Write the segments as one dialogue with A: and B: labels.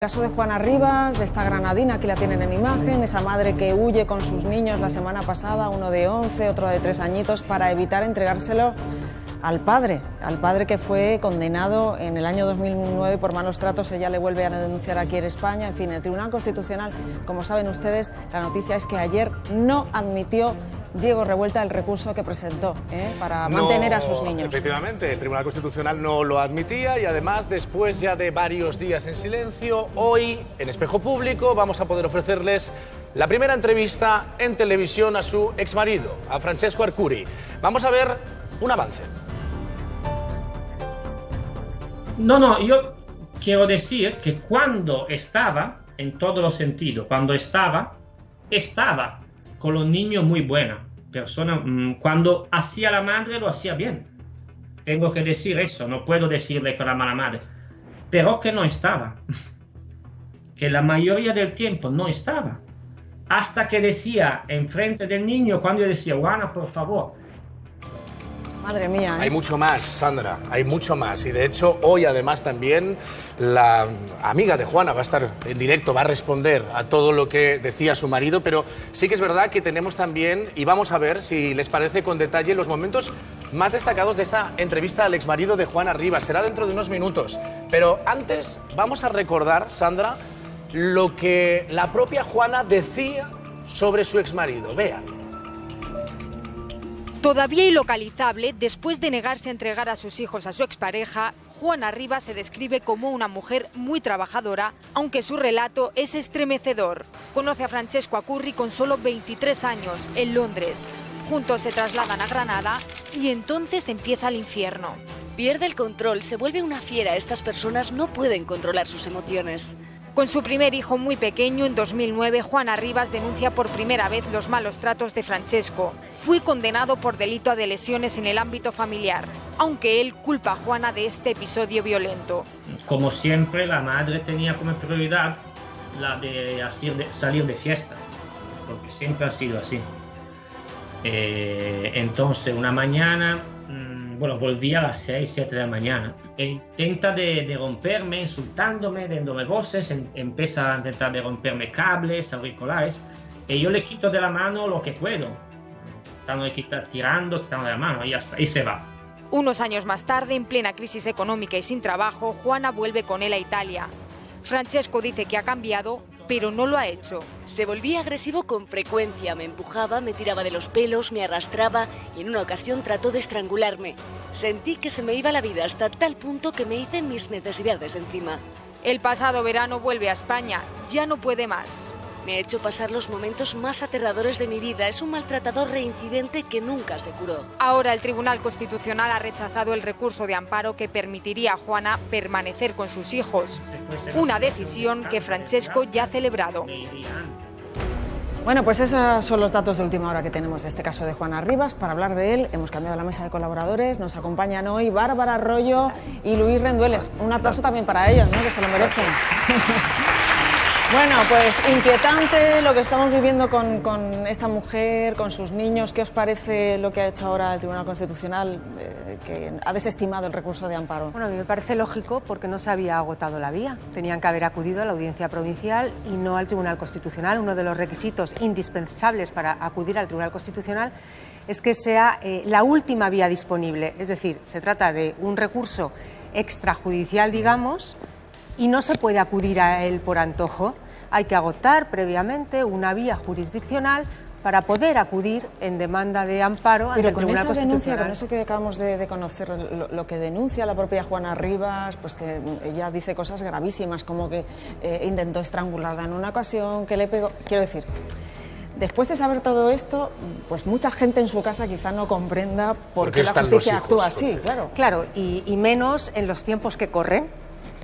A: El caso de Juana Rivas, de esta granadina, aquí la tienen en imagen, esa madre que huye con sus niños la semana pasada, uno de 11, otro de 3 añitos, para evitar entregárselo al padre que fue condenado en el año 2009 por malos tratos. Ella le vuelve a denunciar aquí en España. En fin, el Tribunal Constitucional, como saben ustedes, la noticia es que ayer no admitió Diego Revuelta el recurso que presentó para mantener a sus niños.
B: Efectivamente, el Tribunal Constitucional no lo admitía y además, después ya de varios días en silencio, hoy en Espejo Público vamos a poder ofrecerles la primera entrevista en televisión a su exmarido, a Francesco Arcuri. Vamos a ver un avance.
C: No, yo quiero decir que cuando estaba, en todos los sentidos, cuando estaba con los niños muy buena persona. Cuando hacía la madre, lo hacía bien. Tengo que decir eso, no puedo decirle que era mala madre. Pero que no estaba. Que la mayoría del tiempo no estaba. Hasta que decía, enfrente del niño, cuando yo decía, Juana, por favor.
A: Madre mía,
B: Hay mucho más, Sandra, hay mucho más. Y de hecho, hoy además también la amiga de Juana va a estar en directo, va a responder a todo lo que decía su marido, pero sí que es verdad que tenemos también, y vamos a ver si les parece con detalle, los momentos más destacados de esta entrevista al exmarido de Juana Rivas. Será dentro de unos minutos. Pero antes vamos a recordar, Sandra, lo que la propia Juana decía sobre su exmarido. Vean.
D: Todavía ilocalizable, después de negarse a entregar a sus hijos a su expareja, Juana Rivas se describe como una mujer muy trabajadora, aunque su relato es estremecedor. Conoce a Francesco Arcuri con solo 23 años, en Londres. Juntos se trasladan a Granada y entonces empieza el infierno.
E: Pierde el control, se vuelve una fiera. Estas personas no pueden controlar sus emociones.
D: Con su primer hijo muy pequeño, en 2009, Juana Rivas denuncia por primera vez los malos tratos de Francesco. Fue condenado por delito de lesiones en el ámbito familiar, aunque él culpa a Juana de este episodio violento.
C: Como siempre, la madre tenía como prioridad la de salir de fiesta, porque siempre ha sido así. Entonces, una mañana, volví a las 6, 7 de la mañana. Intenta de romperme, insultándome, dándome voces, empieza a intentar de romperme cables, auriculares, y yo le quito de la mano lo que puedo. Tirando de la mano, y ya está, y se va.
D: Unos años más tarde, en plena crisis económica y sin trabajo, Juana vuelve con él a Italia. Francesco dice que ha cambiado, pero no lo ha hecho.
E: Se volvía agresivo con frecuencia, me empujaba, me tiraba de los pelos, me arrastraba y en una ocasión trató de estrangularme. Sentí que se me iba la vida hasta tal punto que me hice mis necesidades encima.
D: El pasado verano vuelve a España, ya no puede más.
E: Me ha hecho pasar los momentos más aterradores de mi vida. Es un maltratador reincidente que nunca se curó.
D: Ahora el Tribunal Constitucional ha rechazado el recurso de amparo que permitiría a Juana permanecer con sus hijos. Una decisión que Francesco ya ha celebrado.
A: Bueno, pues esos son los datos de última hora que tenemos de este caso de Juana Rivas. Para hablar de él hemos cambiado la mesa de colaboradores. Nos acompañan hoy Bárbara Arroyo y Luis Rendueles. Un aplauso también para ellos, ¿no?, que se lo merecen. Bueno, pues inquietante lo que estamos viviendo con esta mujer, con sus niños. ¿Qué os parece lo que ha hecho ahora el Tribunal Constitucional, que ha desestimado el recurso de amparo?
F: Bueno, a mí me parece lógico porque no se había agotado la vía. Tenían que haber acudido a la Audiencia Provincial y no al Tribunal Constitucional. Uno de los requisitos indispensables para acudir al Tribunal Constitucional es que sea la última vía disponible. Es decir, se trata de un recurso extrajudicial, digamos, y no se puede acudir a él por antojo. Hay que agotar previamente una vía jurisdiccional para poder acudir en demanda de amparo ante el Tribunal Constitucional. Pero con esa denuncia, con eso
A: que acabamos de conocer, lo que denuncia la propia Juana Rivas, pues que ella dice cosas gravísimas, como que intentó estrangularla en una ocasión, que le pegó. Quiero decir, después de saber todo esto, pues mucha gente en su casa quizá no comprenda por qué la justicia actúa así, claro.
F: Claro, y menos en los tiempos que corren,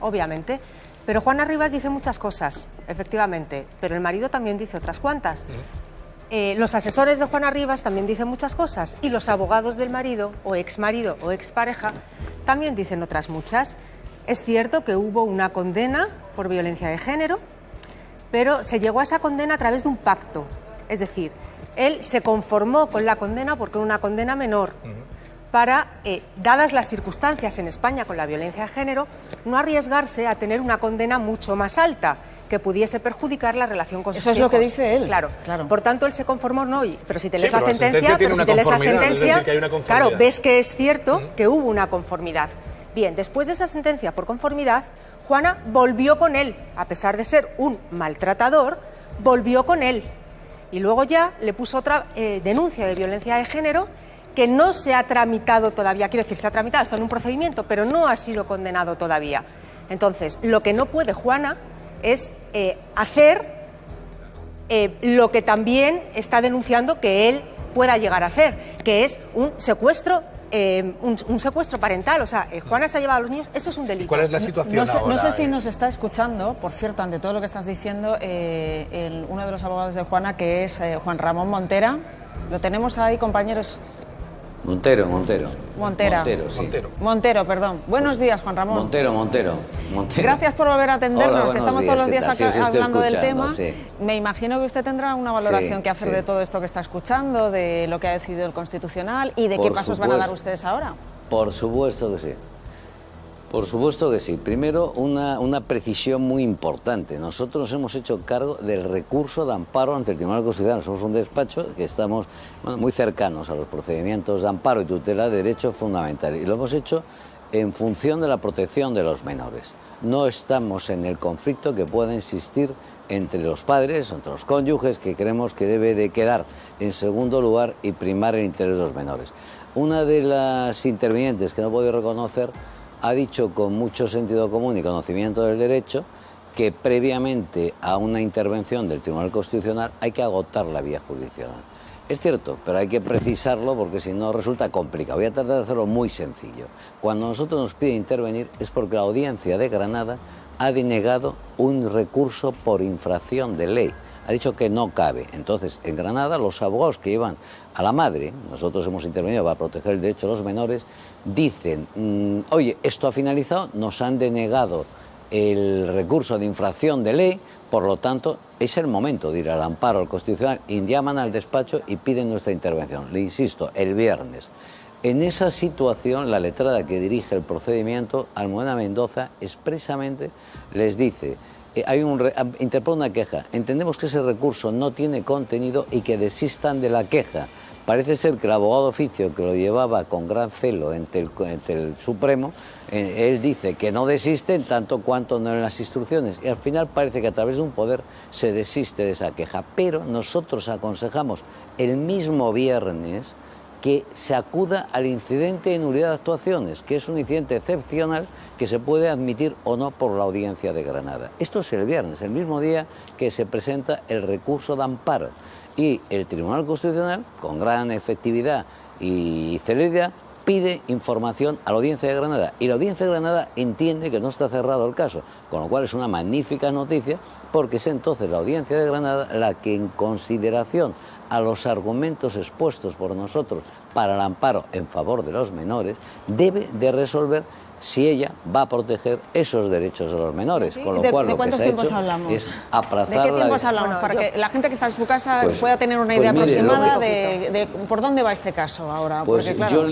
F: obviamente. Pero Juana Rivas dice muchas cosas, efectivamente, pero el marido también dice otras cuantas. Los asesores de Juana Rivas también dicen muchas cosas y los abogados del marido o expareja también dicen otras muchas. Es cierto que hubo una condena por violencia de género, pero se llegó a esa condena a través de un pacto. Es decir, él se conformó con la condena porque era una condena menor. para, dadas las circunstancias en España con la violencia de género, no arriesgarse a tener una condena mucho más alta que pudiese perjudicar la relación con sus hijos.
A: Eso es lo que dice él.
F: Claro. Por tanto, él se conformó, no, pero si te lees
B: Sí,
F: la
B: pero
F: sentencia,
B: tiene una conformidad, que hay una conformidad.
F: claro, ves que es cierto que hubo una conformidad. Bien, después de esa sentencia por conformidad, Juana volvió con él, a pesar de ser un maltratador, volvió con él. Y luego ya le puso otra denuncia de violencia de género que no se ha tramitado todavía, quiero decir, se ha tramitado, está en un procedimiento, pero no ha sido condenado todavía. Entonces, lo que no puede Juana es hacer lo que también está denunciando que él pueda llegar a hacer, que es un secuestro parental. O sea, Juana se ha llevado a los niños, eso es un delito.
B: ¿Cuál es la situación ahora?
A: No sé si nos está escuchando, por cierto, ante todo lo que estás diciendo, uno de los abogados de Juana, que es Juan Ramón Montera. ¿Lo tenemos ahí, compañeros?
G: Montera.
B: Sí.
A: Montero, perdón. Buenos días, Juan Ramón.
G: Montero.
A: Gracias por volver a atendernos,
G: Hola,
A: que estamos
G: días,
A: todos los días
G: ¿qué tal? Sí, os estoy
A: hablando del tema.
G: sí.
A: Me imagino que usted tendrá una valoración que hacer
G: sí.
A: de todo esto que está escuchando, de lo que ha decidido el Constitucional y de
G: Por
A: qué pasos van a dar ustedes ahora.
G: Por supuesto que sí. Por supuesto que sí. Primero, una precisión muy importante. Nosotros hemos hecho cargo del recurso de amparo ante el Tribunal Constitucional. Somos un despacho que estamos muy cercanos a los procedimientos de amparo y tutela de derechos fundamentales. Y lo hemos hecho en función de la protección de los menores. No estamos en el conflicto que pueda existir entre los padres, entre los cónyuges, que creemos que debe de quedar en segundo lugar y primar el interés de los menores. Una de las intervinientes que no he podido reconocer ha dicho con mucho sentido común y conocimiento del derecho que previamente a una intervención del Tribunal Constitucional hay que agotar la vía jurisdiccional. Es cierto, pero hay que precisarlo porque si no resulta complicado. Voy a tratar de hacerlo muy sencillo. Cuando nosotros nos piden intervenir es porque la Audiencia de Granada ha denegado un recurso por infracción de ley. Ha dicho que no cabe. Entonces, en Granada, los abogados que llevan a la madre, nosotros hemos intervenido para proteger el derecho de los menores, dicen, oye, esto ha finalizado, nos han denegado el recurso de infracción de ley, por lo tanto, es el momento de ir al amparo al Constitucional, y llaman al despacho y piden nuestra intervención. Le insisto, el viernes. En esa situación, la letrada que dirige el procedimiento, Almudena Mendoza, expresamente les dice, interpone una queja, entendemos que ese recurso no tiene contenido y que desistan de la queja. Parece ser que el abogado de oficio que lo llevaba con gran celo ante el Supremo, él dice que no desiste en tanto cuanto no en las instrucciones, y al final parece que a través de un poder se desiste de esa queja. Pero nosotros aconsejamos el mismo viernes que se acuda al incidente de nulidad de actuaciones, que es un incidente excepcional que se puede admitir o no por la Audiencia de Granada. Esto es el viernes, el mismo día que se presenta el recurso de amparo. Y el Tribunal Constitucional, con gran efectividad y celeridad, pide información a la Audiencia de Granada. Y la Audiencia de Granada entiende que no está cerrado el caso, con lo cual es una magnífica noticia, porque es entonces la Audiencia de Granada la que, en consideración a los argumentos expuestos por nosotros para el amparo en favor de los menores, debe de resolver si ella va a proteger esos derechos de los menores. Con lo cual,
A: ¿De cuántos tiempos hablamos?
G: Es aplazar.
A: ¿De qué tiempos hablamos? Para que la gente que está en su casa pueda tener una idea aproximada de por dónde va este caso ahora.
G: Pues
A: porque, claro,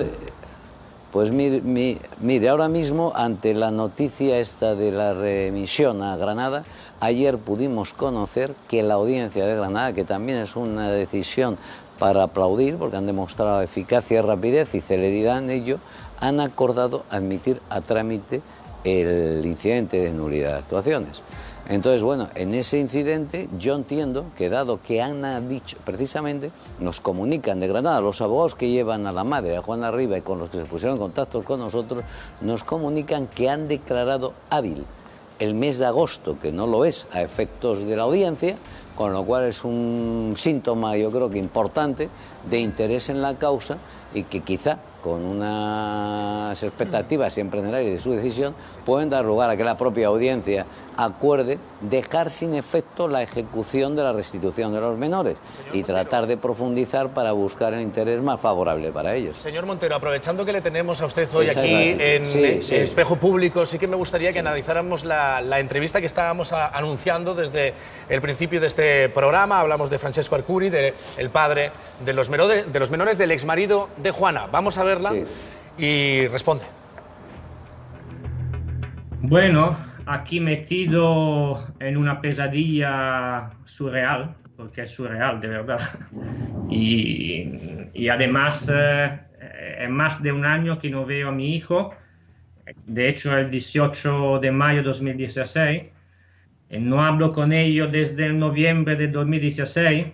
G: mire, ahora mismo, ante la noticia esta de la remisión a Granada, ayer pudimos conocer que la Audiencia de Granada, que también es una decisión para aplaudir, porque han demostrado eficacia, rapidez y celeridad en ello, han acordado admitir a trámite el incidente de nulidad de actuaciones. Entonces, bueno, en ese incidente yo entiendo que, dado que han dicho, precisamente, nos comunican de Granada, los abogados que llevan a la madre, a Juana Riba, y con los que se pusieron en contacto con nosotros, nos comunican que han declarado hábil el mes de agosto, que no lo es a efectos de la audiencia, con lo cual es un síntoma, yo creo que importante, de interés en la causa, y que quizá, con unas expectativas siempre en el aire de su decisión, pueden dar lugar a que la propia audiencia acuerde dejar sin efecto la ejecución de la restitución de los menores y tratar de profundizar para buscar el interés más favorable para ellos.
B: Señor Montero, aprovechando que le tenemos a usted hoy aquí en Espejo Público, sí que me gustaría que analizáramos la entrevista que estábamos anunciando desde el principio de este programa. Hablamos de Francesco Arcuri, del padre de los menores, del exmarido de Juana. Vamos a ver verla
G: Sí.
B: y responde.
C: Bueno, aquí metido en una pesadilla surreal, porque es surreal de verdad. Y además, es más de un año que no veo a mi hijo. De hecho, el 18 de mayo de 2016. No hablo con ellos desde el noviembre de 2016.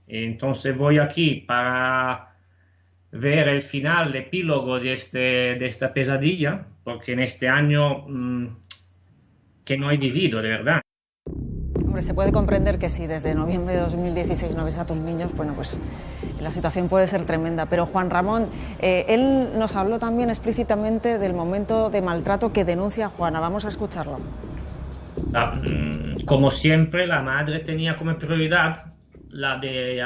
C: Entonces voy aquí para ver el final, el epílogo de esta pesadilla, porque en este año que no he vivido, de verdad.
A: Hombre, se puede comprender que si desde noviembre de 2016 no ves a tus niños, bueno, pues la situación puede ser tremenda. Pero Juan Ramón, él nos habló también explícitamente del momento de maltrato que denuncia Juana. Vamos a escucharlo.
C: Como siempre, la madre tenía como prioridad la de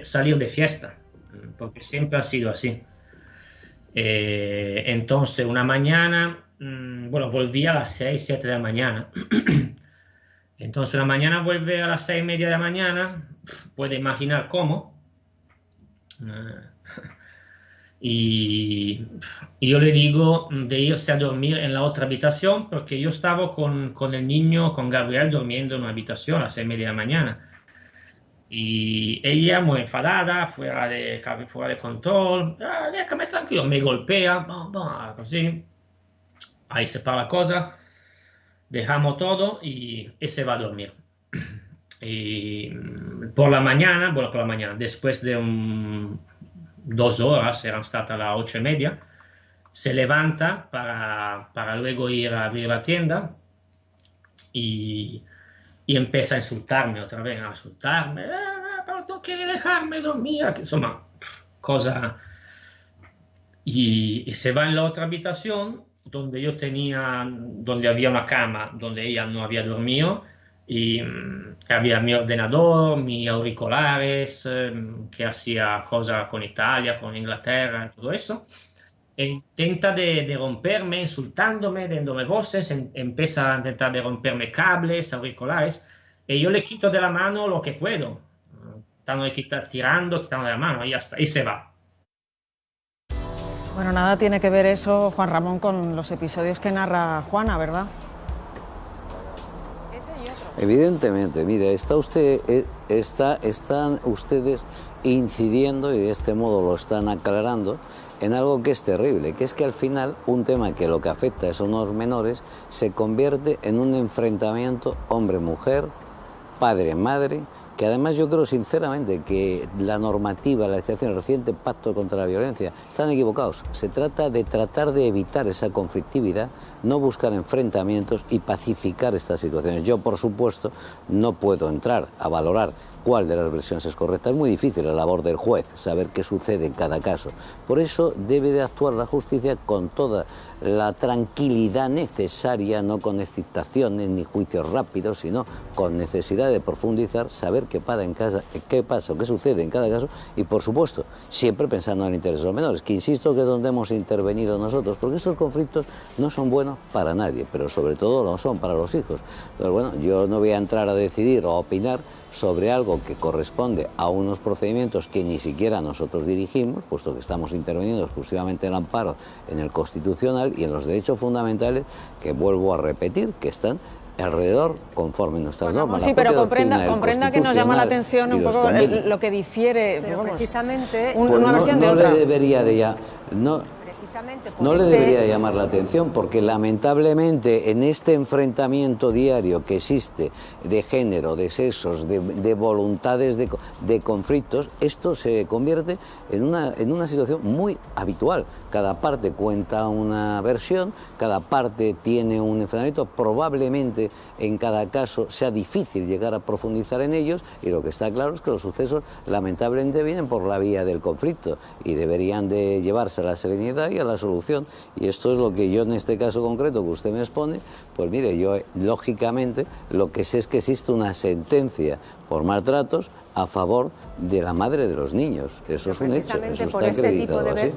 C: salir de fiesta, porque siempre ha sido así. Entonces, una mañana, bueno, volví a las 6, 7 de la mañana. Entonces, una mañana vuelve a las 6:30 de la mañana, puede imaginar cómo. Y yo le digo de irse a dormir en la otra habitación, porque yo estaba con el niño, con Gabriel, durmiendo en una habitación a las 6:30 de la mañana. Y ella, muy enfadada, fuera de control, déjame tranquilo, me golpea, así. Ahí se para la cosa, dejamos todo y se va a dormir. Y por la mañana, después de 2 horas, eran statas las 8:30, se levanta para luego ir a abrir la tienda y empieza a insultarme otra vez, pero tú quieres dejarme dormir, insomma, cosa. Y se va en la otra habitación donde había una cama, donde ella no había dormido, y había mi ordenador, mis auriculares, que hacía cosas con Italia, con Inglaterra, todo eso. E intenta de romperme, insultándome, dándome voces, empieza a intentar de romperme cables, auriculares, y yo le quito de la mano lo que puedo, quitando de la mano, y ya está, y se va.
A: Bueno, nada tiene que ver eso, Juan Ramón, con los episodios que narra Juana, ¿verdad? Ese y otro.
G: Evidentemente, mire, están ustedes incidiendo, y de este modo lo están aclarando, en algo que es terrible, que es que al final un tema que lo que afecta a esos menores se convierte en un enfrentamiento hombre-mujer, padre-madre, que además yo creo sinceramente que la normativa, la legislación, el reciente pacto contra la violencia, están equivocados. Se trata de evitar esa conflictividad, no buscar enfrentamientos y pacificar estas situaciones. Yo, por supuesto, no puedo entrar a valorar cuál de las versiones es correcta. Es muy difícil la labor del juez, saber qué sucede en cada caso. Por eso debe de actuar la justicia con toda la tranquilidad necesaria, no con excitaciones ni juicios rápidos, sino con necesidad de profundizar, saber qué pasa o qué sucede en cada caso, y por supuesto, siempre pensando en el interés de los menores, que insisto que es donde hemos intervenido nosotros, porque estos conflictos no son buenos para nadie, pero sobre todo no son para los hijos. Entonces, bueno, yo no voy a entrar a decidir o a opinar sobre algo que corresponde a unos procedimientos que ni siquiera nosotros dirigimos, puesto que estamos interviniendo exclusivamente en el amparo, en el constitucional y en los derechos fundamentales, que vuelvo a repetir, que están alrededor conforme nuestras normas.
A: Sí, pero comprenda que nos llama la atención un poco lo que difiere,
F: pero
A: vamos,
F: precisamente
A: una versión de otra.
G: Le debería de No le debería llamar la atención, porque lamentablemente en este enfrentamiento diario que existe de género, de sexos, de voluntades, de conflictos, esto se convierte en una situación muy habitual. Cada parte cuenta una versión, cada parte tiene un enfrentamiento, probablemente en cada caso sea difícil llegar a profundizar en ellos, y lo que está claro es que los sucesos lamentablemente vienen por la vía del conflicto y deberían de llevarse a la serenidad y a la solución. Y esto es lo que yo en este caso concreto que usted me expone, pues mire, yo lógicamente lo que sé es que existe una sentencia por maltratos a favor de la madre de los niños. Eso es un hecho, eso está acreditado así.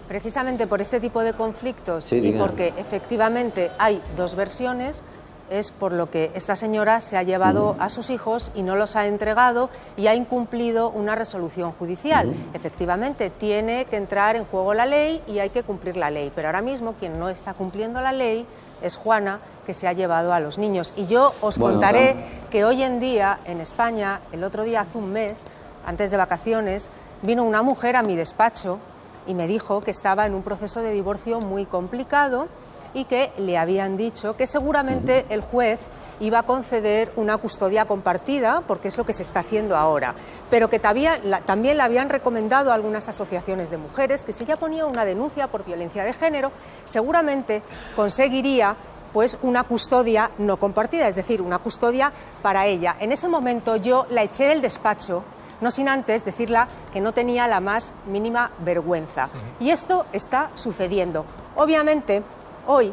F: Precisamente por este tipo de conflictos,
G: sí,
F: y porque efectivamente hay dos versiones, es por lo que esta señora se ha llevado a sus hijos y no los ha entregado y ha incumplido una resolución judicial. Efectivamente, tiene que entrar en juego la ley y hay que cumplir la ley, pero ahora mismo quien no está cumpliendo la ley es Juana, que se ha llevado a los niños. Y yo os contaré que hoy en día en España, el otro día hace un mes, antes de vacaciones, vino una mujer a mi despacho y me dijo que estaba en un proceso de divorcio muy complicado y que le habían dicho que seguramente el juez iba a conceder una custodia compartida, porque es lo que se está haciendo ahora, pero que también le habían recomendado a algunas asociaciones de mujeres que si ella ponía una denuncia por violencia de género, seguramente conseguiría pues una custodia no compartida, es decir, una custodia para ella. En ese momento yo la eché del despacho, no sin antes decirle que no tenía la más mínima vergüenza. Y esto está sucediendo. Obviamente, hoy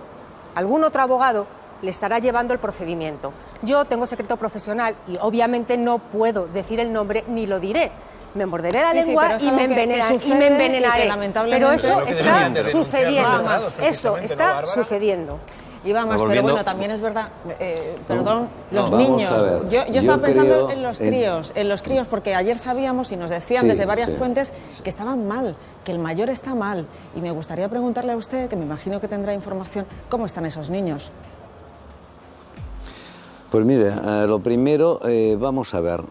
F: algún otro abogado le estará llevando el procedimiento. Yo tengo secreto profesional y obviamente no puedo decir el nombre ni lo diré. Me morderé la lengua y me envenenaré. Pero eso está sucediendo. Eso está sucediendo.
A: Iba más, pero bueno, también es verdad, perdón, los niños. Yo estaba pensando en los críos, porque ayer sabíamos y nos decían desde varias fuentes que estaban mal, que el mayor está mal. Y me gustaría preguntarle a usted, que me imagino que tendrá información, ¿cómo están esos niños?
G: Pues mire, lo primero, vamos a ver,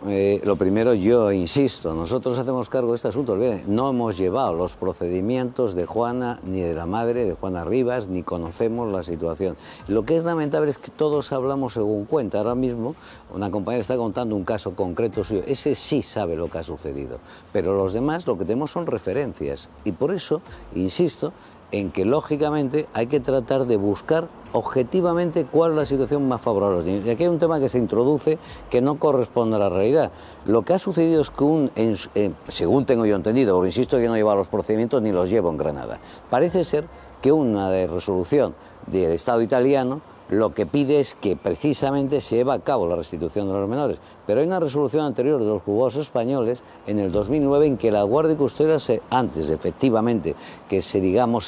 G: lo primero yo insisto, nosotros hacemos cargo de este asunto, no hemos llevado los procedimientos de Juana ni de la madre de Juana Rivas, ni conocemos la situación. Lo que es lamentable es que todos hablamos según cuenta. Ahora mismo una compañera está contando un caso concreto suyo, ese sí sabe lo que ha sucedido, pero los demás lo que tenemos son referencias y por eso insisto en que lógicamente hay que tratar de buscar objetivamente cuál es la situación más favorable a los niños. Y aquí hay un tema que se introduce que no corresponde a la realidad. Lo que ha sucedido es que, según tengo yo entendido, porque insisto que yo no llevo los procedimientos ni los llevo en Granada, parece ser que una resolución del Estado italiano lo que pide es que precisamente se lleve a cabo la restitución de los menores. Pero hay una resolución anterior de los juzgados españoles en el 2009 en que la guardia y custodia, antes efectivamente que se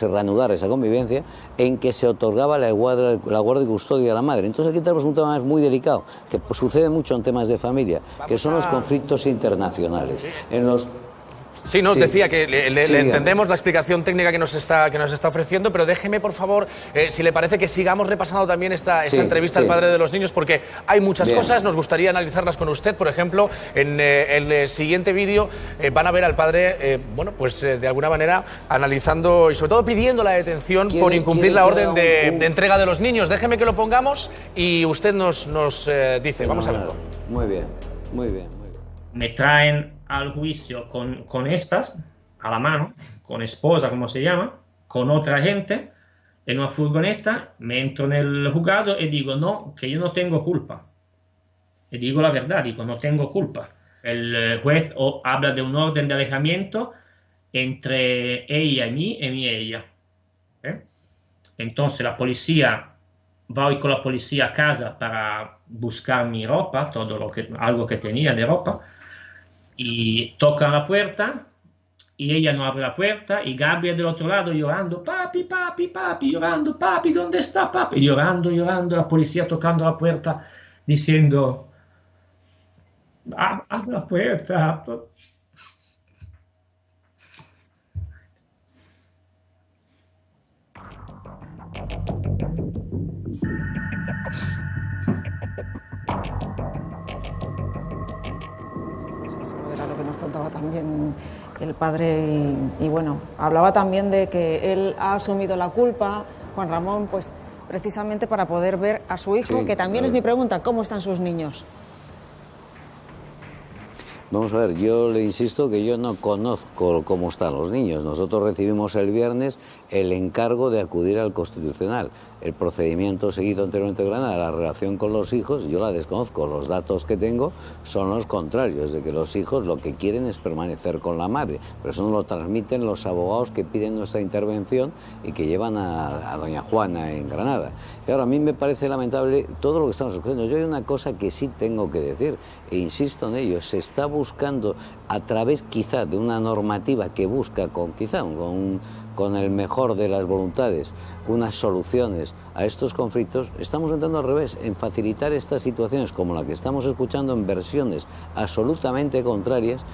G: reanudara esa convivencia, en que se otorgaba la guardia y custodia a la madre. Entonces aquí tenemos un tema muy delicado, que sucede mucho en temas de familia, que son los conflictos internacionales.
B: Sí, no, decía que le entendemos la explicación técnica que nos está ofreciendo, pero déjeme, por favor, si le parece que sigamos repasando también esta entrevista al padre de los niños, porque hay muchas cosas, nos gustaría analizarlas con usted. Por ejemplo, en el siguiente vídeo van a ver al padre, de alguna manera analizando y sobre todo pidiendo la detención por incumplir la orden de entrega de los niños. Déjeme que lo pongamos y usted nos dice, vamos a verlo.
G: Muy bien, muy bien.
C: Me traen al juicio con estas, a la mano, con esposa, como se llama, con otra gente, en una furgoneta, me entro en el juzgado y digo, no, que yo no tengo culpa. Y digo la verdad, digo, no tengo culpa. El juez habla de un orden de alejamiento entre ella y mí y ella. Entonces la policía, voy con la policía a casa para buscar mi ropa, algo que tenía de ropa, y tocan la puerta y ella no abre la puerta y Gabriel del otro lado llorando, papi, papi, papi, llorando, papi, ¿dónde está papi? Y llorando, la policía tocando la puerta diciendo, abre la puerta.
A: Contaba también el padre y bueno, hablaba también de que él ha asumido la culpa, Juan Ramón, pues precisamente para poder ver a su hijo, que también es mi pregunta, ¿cómo están sus niños?
G: Vamos a ver, yo le insisto que yo no conozco cómo están los niños. Nosotros recibimos el viernes el encargo de acudir al Constitucional. El procedimiento seguido anteriormente en Granada, la relación con los hijos, yo la desconozco. Los datos que tengo son los contrarios, de que los hijos lo que quieren es permanecer con la madre. Pero eso nos lo transmiten los abogados que piden nuestra intervención y que llevan a doña Juana en Granada. Y ahora, a mí me parece lamentable todo lo que estamos escuchando. Yo hay una cosa que sí tengo que decir, e insisto en ello, se está buscando a través quizá de una normativa que busca con con el mejor de las voluntades, unas soluciones a estos conflictos, estamos entrando al revés, en facilitar estas situaciones como la que estamos escuchando en versiones absolutamente contrarias,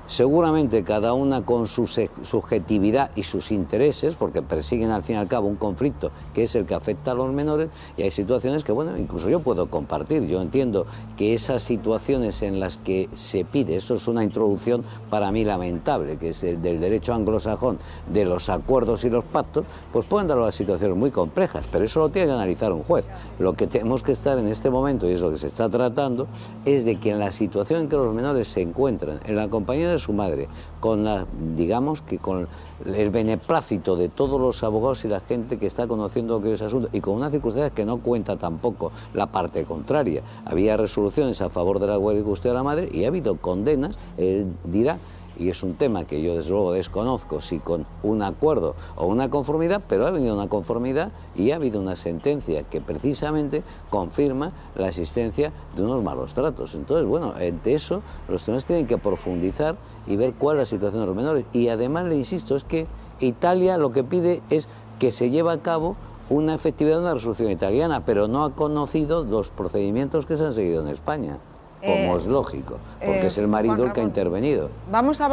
G: seguramente cada una con su subjetividad y sus intereses, porque persiguen al fin y al cabo un conflicto que es el que afecta a los menores, y hay situaciones que, bueno, incluso yo puedo compartir. Yo entiendo que esas situaciones en las que se pide, eso es una introducción para mí lamentable, que es el del derecho anglosajón, de los acuerdos y los pactos, pues pueden dar las situaciones muy complejas, pero eso lo tiene que analizar un juez. Lo que tenemos que estar en este momento, y es lo que se está tratando, es de que en la situación en que los menores se encuentran, en la compañía de su madre, con la, digamos que con el beneplácito de todos los abogados y la gente que está conociendo aquellos asuntos, y con una circunstancia que no cuenta tampoco la parte contraria. Había resoluciones a favor de la guardia y custodia de la madre y ha habido condenas, él dirá, y es un tema que yo desde luego desconozco si con un acuerdo o una conformidad, pero ha habido una conformidad y ha habido una sentencia que precisamente confirma la existencia de unos malos tratos. Entonces, bueno, de eso los temas tienen que profundizar y ver cuál es la situación de los menores. Y además, le insisto, es que Italia lo que pide es que se lleve a cabo una efectividad de una resolución italiana, pero no ha conocido los procedimientos que se han seguido en España. Como es lógico, porque es el marido el que ha intervenido.
A: Vamos a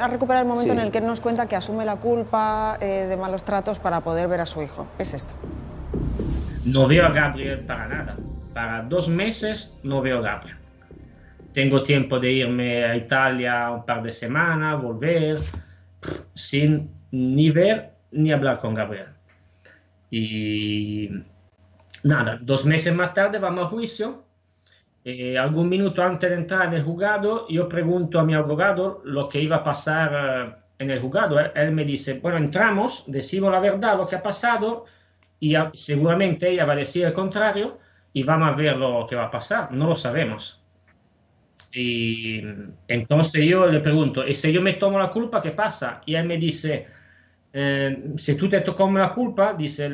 A: recuperar el momento en el que él nos cuenta que asume la culpa de malos tratos para poder ver a su hijo. Es esto.
C: No veo a Gabriel para nada. Para 2 meses no veo a Gabriel. Tengo tiempo de irme a Italia un par de semanas, volver, sin ni ver ni hablar con Gabriel. Y nada, 2 meses más tarde vamos a juicio. Algún minuto antes de entrar en el juzgado, yo pregunto a mi abogado lo que iba a pasar en el juzgado. Él me dice, bueno, entramos, decimos la verdad, lo que ha pasado, y seguramente ella va a decir el contrario, y vamos a ver lo que va a pasar. No lo sabemos. Y entonces yo le pregunto, ¿y si yo me tomo la culpa, qué pasa? Y él me dice, si tú te tomas la culpa, dice,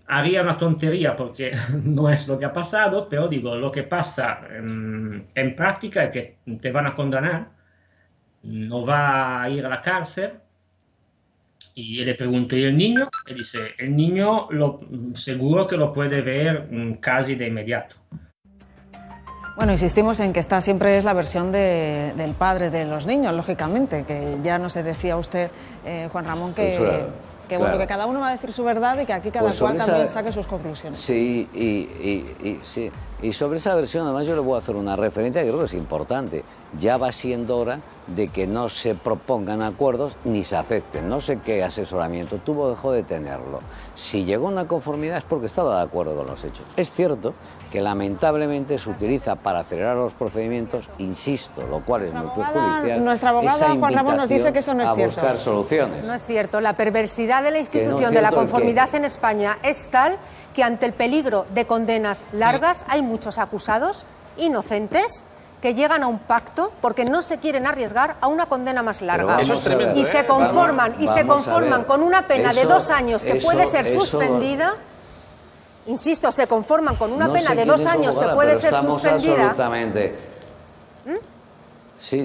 C: haría una tontería porque no es lo que ha pasado, pero digo, lo que pasa en práctica es que te van a condenar, no va a ir a la cárcel. Y le pregunto, ¿y el niño? Y dice, el niño seguro que lo puede ver casi de inmediato.
A: Bueno, insistimos en que esta siempre es la versión del padre de los niños, lógicamente, que ya nos decía usted, Juan Ramón, que claro, bueno, que cada uno va a decir su verdad y que aquí cada cual también saque sus conclusiones.
G: Sí, sí. Y sobre esa versión, además, yo le voy a hacer una referencia que creo que es importante. Ya va siendo hora de que no se propongan acuerdos ni se acepten. No sé qué asesoramiento tuvo, dejó de tenerlo. Si llegó a una conformidad es porque estaba de acuerdo con los hechos. Es cierto que lamentablemente se utiliza para acelerar los procedimientos, insisto, lo cual es muy perjudicial.
A: Nuestra abogada, Juan Ramón, nos dice que eso no es cierto.
G: A buscar soluciones.
F: No es cierto. La perversidad de la institución de la conformidad en España es tal que ante el peligro de condenas largas hay muchos acusados inocentes que llegan a un pacto porque no se quieren arriesgar a una condena más larga.
B: Eso es tremendo,
F: y se conforman con una pena de 2 años que puede ser suspendida. Insisto, se conforman con una pena de 2 años que puede ser suspendida.
G: Absolutamente. Sí,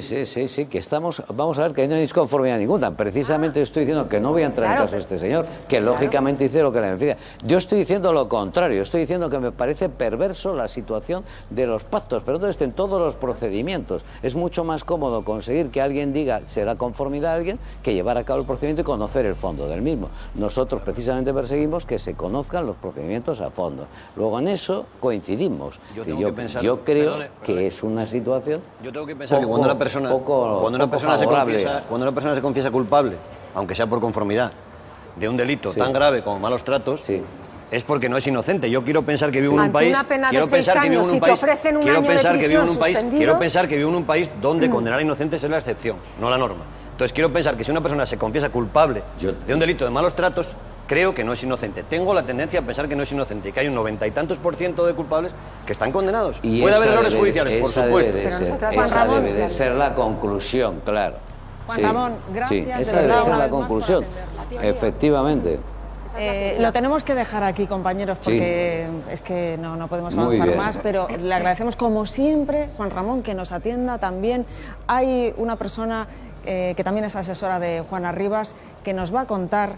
G: que estamos, vamos a ver que no hay disconformidad ninguna. Precisamente estoy diciendo que no voy a entrar en caso de este señor, que lógicamente dice lo que le beneficia. Yo estoy diciendo lo contrario, estoy diciendo que me parece perverso la situación de los pactos, pero todo esto en todos los procedimientos. Es mucho más cómodo conseguir que alguien diga se da conformidad a alguien que llevar a cabo el procedimiento y conocer el fondo del mismo. Nosotros precisamente perseguimos que se conozcan los procedimientos a fondo. Luego en eso coincidimos. Yo creo que es una situación.
H: Yo tengo que pensar que cuando una persona se confiesa culpable, aunque sea por conformidad, de un delito tan grave como malos tratos, es porque no es inocente. Yo quiero pensar que vivo en un país, quiero pensar que vivo en un país donde condenar a inocentes es la excepción, no la norma. Entonces quiero pensar que si una persona se confiesa culpable de un delito de malos tratos, creo que no es inocente. Tengo la tendencia a pensar que no es inocente y que hay un 90 y tantos % de culpables que están condenados.
G: Y
H: puede haber errores judiciales, por supuesto.
G: Esa debe de ser la conclusión, claro.
A: Juan Ramón, gracias.
G: Esa debe ser la conclusión, efectivamente.
A: Lo tenemos que dejar aquí, compañeros, porque es que no podemos avanzar más, pero le agradecemos como siempre, Juan Ramón, que nos atienda también. Hay una persona que también es asesora de Juana Rivas, que nos va a contar,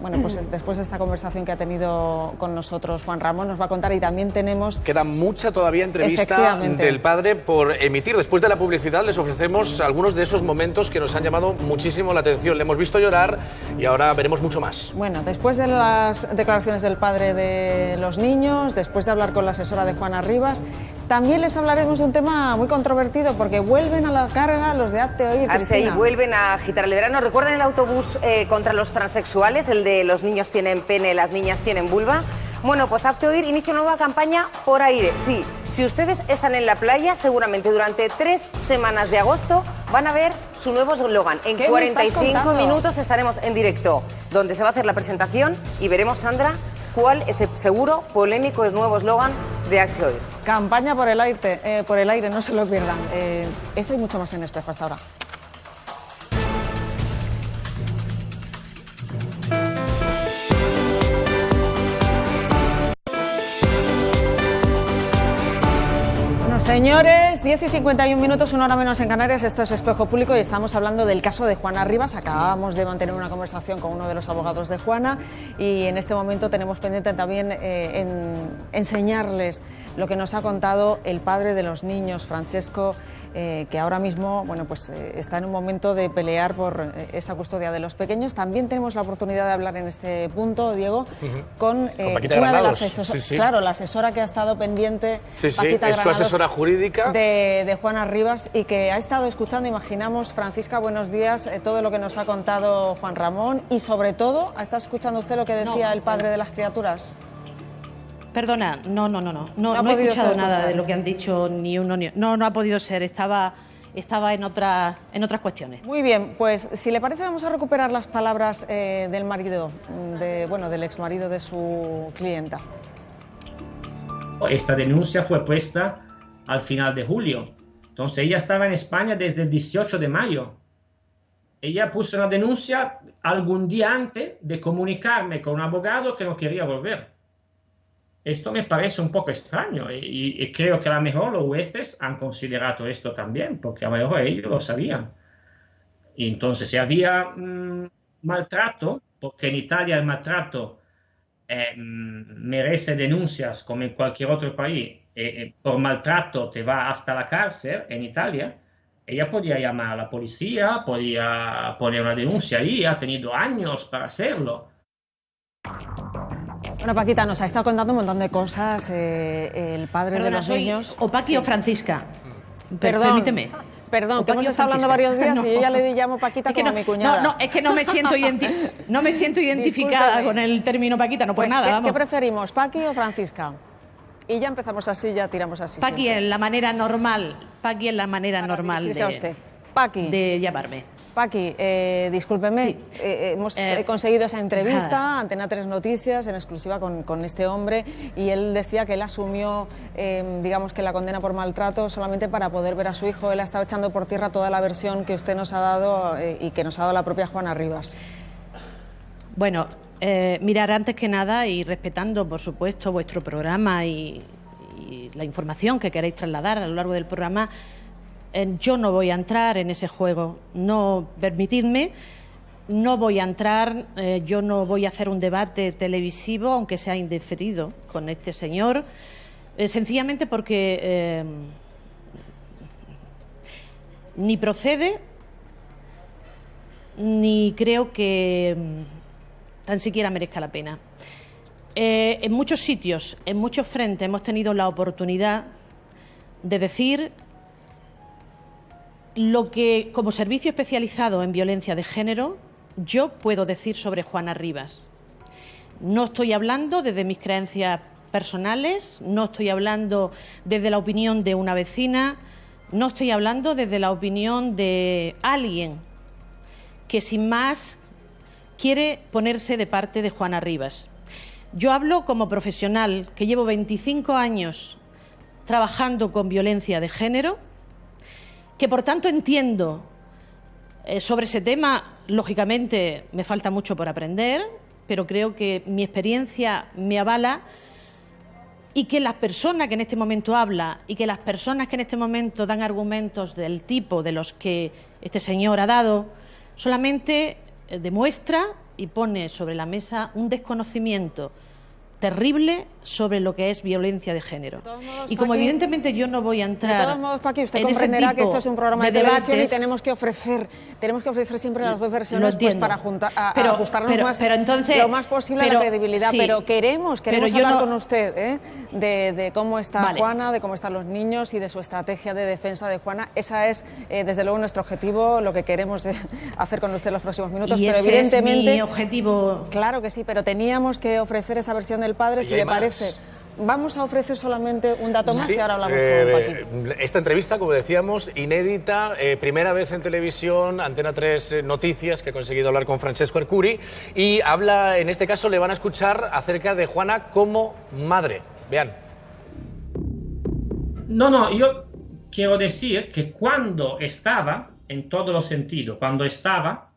A: bueno, pues después de esta conversación que ha tenido con nosotros Juan Ramón, nos va a contar, y también tenemos...
B: Queda mucha todavía entrevista del padre por emitir. Después de la publicidad les ofrecemos algunos de esos momentos que nos han llamado muchísimo la atención. Le hemos visto llorar y ahora veremos mucho más.
A: Bueno, después de las declaraciones del padre de los niños, después de hablar con la asesora de Juana Rivas, también les hablaremos de un tema muy controvertido, porque vuelven a la carga los de Hazte Oír, Cristina.
I: Así, vuelven a agitar el verano. ¿Recuerdan el autobús contra los transexuales, el de los niños tienen pene, las niñas tienen vulva? Bueno, pues Hazte Oír inicia una nueva campaña por aire. Sí, si ustedes están en la playa, seguramente durante 3 semanas de agosto van a ver su nuevo eslogan. En 45 minutos estaremos en directo, donde se va a hacer la presentación y veremos, Sandra, cuál es el seguro, polémico, es nuevo eslogan de Hazte Oír.
A: Campaña por el aire, no se lo pierdan. Eso y mucho más en Espejo. Hasta ahora. Señores, 10 y 51 minutos, 1 hora menos en Canarias, esto es Espejo Público y estamos hablando del caso de Juana Rivas. Acabamos de mantener una conversación con uno de los abogados de Juana y en este momento tenemos pendiente también enseñarles lo que nos ha contado el padre de los niños, Francesco, que ahora mismo, bueno, pues está en un momento de pelear por esa custodia de los pequeños. También tenemos la oportunidad de hablar en este punto, Diego, con una de las asesoras, claro, la asesora que ha estado pendiente, Paquita
B: es su asesora jurídica
A: de Juana Rivas y que ha estado escuchando, imaginamos, Francisca, buenos días, todo lo que nos ha contado Juan Ramón y sobre todo, ¿ha estado escuchando usted lo que decía el padre de las criaturas?
J: Perdona, no he escuchado nada de lo que han dicho ni uno ni otro. No ha podido ser, estaba en otras cuestiones.
A: Muy bien, pues si le parece vamos a recuperar las palabras del marido, del exmarido de su clienta.
C: Esta denuncia fue puesta al final de julio, entonces ella estaba en España desde el 18 de mayo. Ella puso una denuncia algún día antes de comunicarme con un abogado que no quería volver. Esto me parece un poco extraño y creo que a lo mejor los jueces han considerado esto también, porque a lo mejor ellos lo sabían. Y entonces, si había maltrato, porque en Italia el maltrato merece denuncias como en cualquier otro país, por maltrato te va hasta la cárcel en Italia, ella podía llamar a la policía, podía poner una denuncia ahí, ha tenido años para hacerlo.
A: Bueno, Paquita, nos ha estado contando un montón de cosas el padre de los niños.
J: ¿O Paqui o Francisca?
A: Perdón,
J: permíteme.
A: Perdón, que hemos estado hablando varios días y yo ya le llamo Paquita como a mi cuñada.
J: Es que no me siento identificada con el término Paquita, no por nada, vamos.
A: ¿Qué preferimos, Paqui o Francisca? Y ya empezamos así, ya tiramos así.
J: Paqui es la manera normal, de llamarme.
A: Paqui, discúlpeme, sí. Hemos conseguido esa entrevista, Antena 3 Noticias, en exclusiva con este hombre, y él decía que él asumió, digamos que la condena por maltrato solamente para poder ver a su hijo. Él ha estado echando por tierra toda la versión que usted nos ha dado y que nos ha dado la propia Juana Rivas.
J: Bueno, mirar, antes que nada, y respetando, por supuesto, vuestro programa y la información que queréis trasladar a lo largo del programa, yo no voy a entrar en ese juego, no permitidme, no voy a entrar, yo no voy a hacer un debate televisivo, aunque sea indiferido, con este señor, sencillamente porque ni procede, ni creo que tan siquiera merezca la pena. En muchos sitios, en muchos frentes, hemos tenido la oportunidad de decir lo que, como servicio especializado en violencia de género, yo puedo decir sobre Juana Rivas. No estoy hablando desde mis creencias personales, no estoy hablando desde la opinión de una vecina, no estoy hablando desde la opinión de alguien que sin más quiere ponerse de parte de Juana Rivas. Yo hablo como profesional que llevo 25 años trabajando con violencia de género, que por tanto entiendo sobre ese tema. Lógicamente me falta mucho por aprender, pero creo que mi experiencia me avala y que las personas que en este momento habla y que las personas que en este momento dan argumentos del tipo de los que este señor ha dado, solamente demuestra y pone sobre la mesa un desconocimiento terrible sobre lo que es violencia de género. Y como evidentemente yo no voy a entrar...
A: De todos modos, Paqui, usted
J: en
A: comprenderá que esto es un programa de televisión y tenemos que ofrecer siempre las dos versiones pues, para ajustarnos lo más posible a la credibilidad. Sí, pero queremos hablar con usted de cómo está Juana, de cómo están los niños y de su estrategia de defensa de Juana. Esa es, desde luego, nuestro objetivo, lo que queremos hacer con usted en los próximos minutos.
J: Y
A: pero
J: ese
A: evidentemente,
J: es mi objetivo.
A: Claro que sí, pero teníamos que ofrecer esa versión del padre, si le parece. Vamos a ofrecer solamente un dato más y ahora hablamos con Paqui.
B: Esta entrevista, como decíamos, inédita, primera vez en televisión, Antena 3 Noticias, que ha conseguido hablar con Francesco Arcuri, y habla, en este caso le van a escuchar acerca de Juana como madre. Vean.
C: No, yo quiero decir que cuando estaba, en todos los sentidos, cuando estaba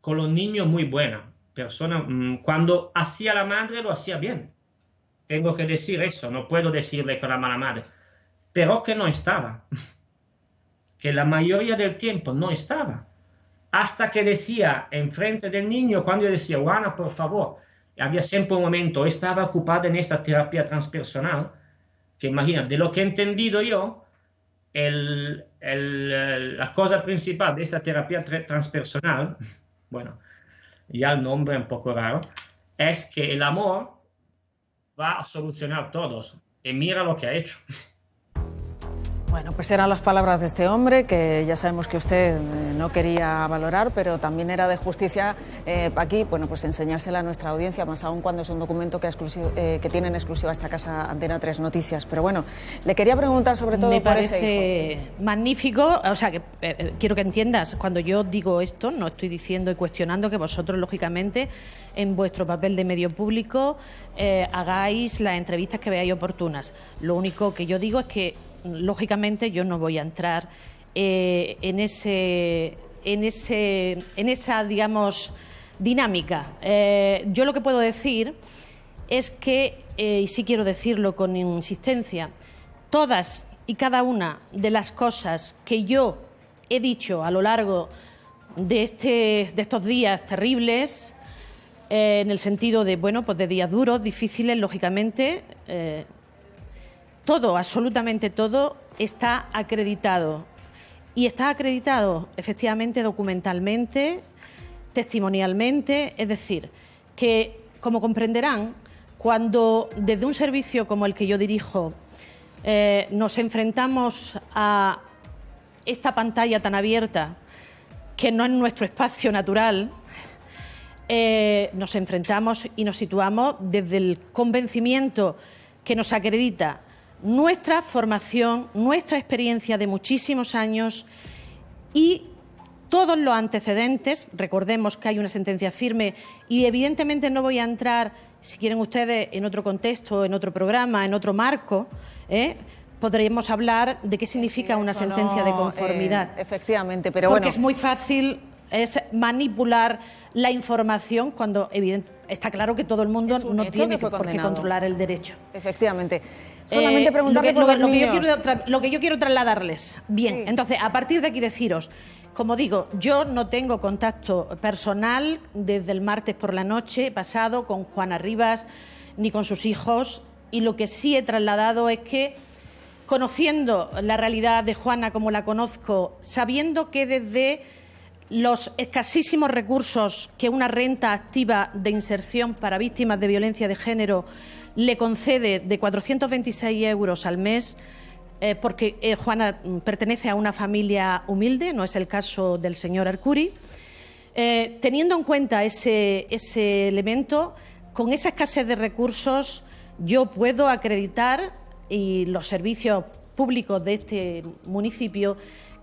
C: con los niños muy buena. Persona, cuando hacía la madre lo hacía bien. Tengo que decir eso, no puedo decirle que era mala madre. Pero que no estaba. Que la mayoría del tiempo no estaba. Hasta que decía enfrente del niño, cuando yo decía, Juana, por favor, había siempre un momento, estaba ocupada en esta terapia transpersonal, que imagina, de lo que he entendido yo, la cosa principal de esta terapia transpersonal, bueno, ya el nombre es un poco raro, es que el amor va a solucionar todos. Y mira lo que ha hecho.
A: Bueno, pues eran las palabras de este hombre, que ya sabemos que usted no quería valorar, pero también era de justicia aquí, bueno, pues enseñársela a nuestra audiencia, más aún cuando es un documento que tiene en exclusiva esta casa Antena 3 Noticias. Pero bueno, le quería preguntar sobre todo por ese hijo.
J: Me parece magnífico, o sea, que quiero que entiendas, cuando yo digo esto, no estoy diciendo y cuestionando que vosotros, lógicamente, en vuestro papel de medio público, hagáis las entrevistas que veáis oportunas. Lo único que yo digo es que lógicamente yo no voy a entrar en esa, digamos, dinámica. Yo lo que puedo decir es que, y sí quiero decirlo con insistencia, todas y cada una de las cosas que yo he dicho a lo largo de estos días terribles, en el sentido de, bueno, pues de días duros, difíciles, lógicamente, todo, absolutamente todo, está acreditado. Y está acreditado, efectivamente, documentalmente, testimonialmente. Es decir, que, como comprenderán, cuando desde un servicio como el que yo dirijo nos enfrentamos a esta pantalla tan abierta, que no es nuestro espacio natural, nos enfrentamos y nos situamos desde el convencimiento que nos acredita nuestra formación, nuestra experiencia de muchísimos años y todos los antecedentes. Recordemos que hay una sentencia firme y evidentemente no voy a entrar, si quieren ustedes, en otro contexto, en otro programa, en otro marco, podríamos hablar de qué significa una sentencia de conformidad.
A: Efectivamente, pero
J: porque
A: bueno,
J: es muy fácil manipular la información cuando está claro que todo el mundo no tiene por qué controlar el derecho.
A: Efectivamente. Solamente preguntarle por los niños.
J: Lo que yo quiero trasladarles. Bien, sí. Entonces, a partir de aquí deciros, como digo, yo no tengo contacto personal desde el martes por la noche pasado con Juana Rivas ni con sus hijos, y lo que sí he trasladado es que, conociendo la realidad de Juana como la conozco, sabiendo que desde los escasísimos recursos que una renta activa de inserción para víctimas de violencia de género le concede, de 426 euros al mes, porque Juana pertenece a una familia humilde, no es el caso del señor Arcuri. Teniendo en cuenta ese elemento, con esa escasez de recursos, yo puedo acreditar, y los servicios públicos de este municipio,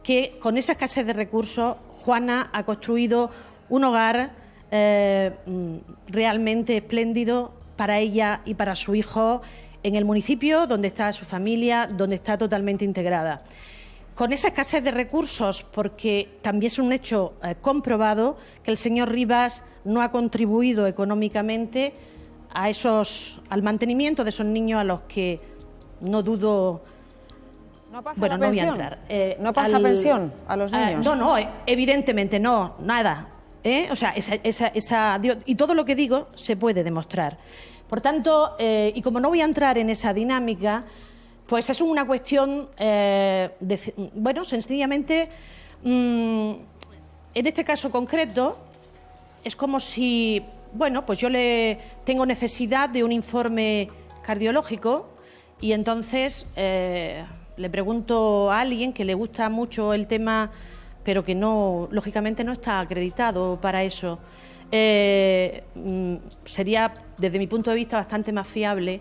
J: que con esa escasez de recursos Juana ha construido un hogar realmente espléndido para ella y para su hijo en el municipio donde está su familia, donde está totalmente integrada. Con esa escasez de recursos, porque también es un hecho comprobado que el señor Rivas no ha contribuido económicamente al mantenimiento de esos niños a los que no dudo...
A: ¿No pasa
J: bueno,
A: la pensión?
J: No voy a entrar.
A: ¿No pasa pensión a los niños?
J: No, evidentemente no, nada. O sea, y todo lo que digo se puede demostrar. Por tanto, y como no voy a entrar en esa dinámica, pues es una cuestión, bueno, sencillamente, en este caso concreto, es como si, bueno, pues yo tengo necesidad de un informe cardiológico y entonces le pregunto a alguien que le gusta mucho el tema, pero que no, lógicamente no está acreditado para eso. Sería, desde mi punto de vista, bastante más fiable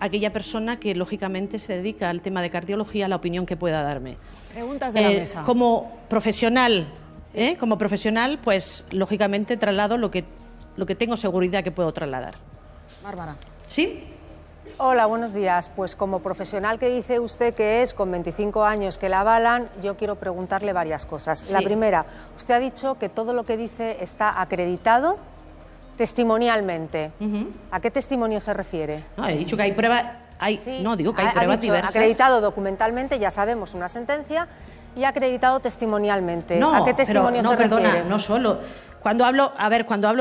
J: aquella persona que, lógicamente, se dedica al tema de cardiología, la opinión que pueda darme.
A: Preguntas de la mesa.
J: Como profesional, pues, lógicamente, traslado lo que tengo seguridad que puedo trasladar.
A: Bárbara.
J: ¿Sí?
F: Hola, buenos días. Pues como profesional que dice usted que es, con 25 años que la avalan, yo quiero preguntarle varias cosas.
J: Sí.
F: La primera, usted ha dicho que todo lo que dice está acreditado testimonialmente. ¿A qué testimonio se refiere?
J: No, he dicho que hay pruebas... digo que hay pruebas diversas.
F: Acreditado documentalmente, ya sabemos, una sentencia, y acreditado testimonialmente.
J: No,
F: ¿a qué testimonio se refiere?
J: Perdona, no solo... Cuando hablo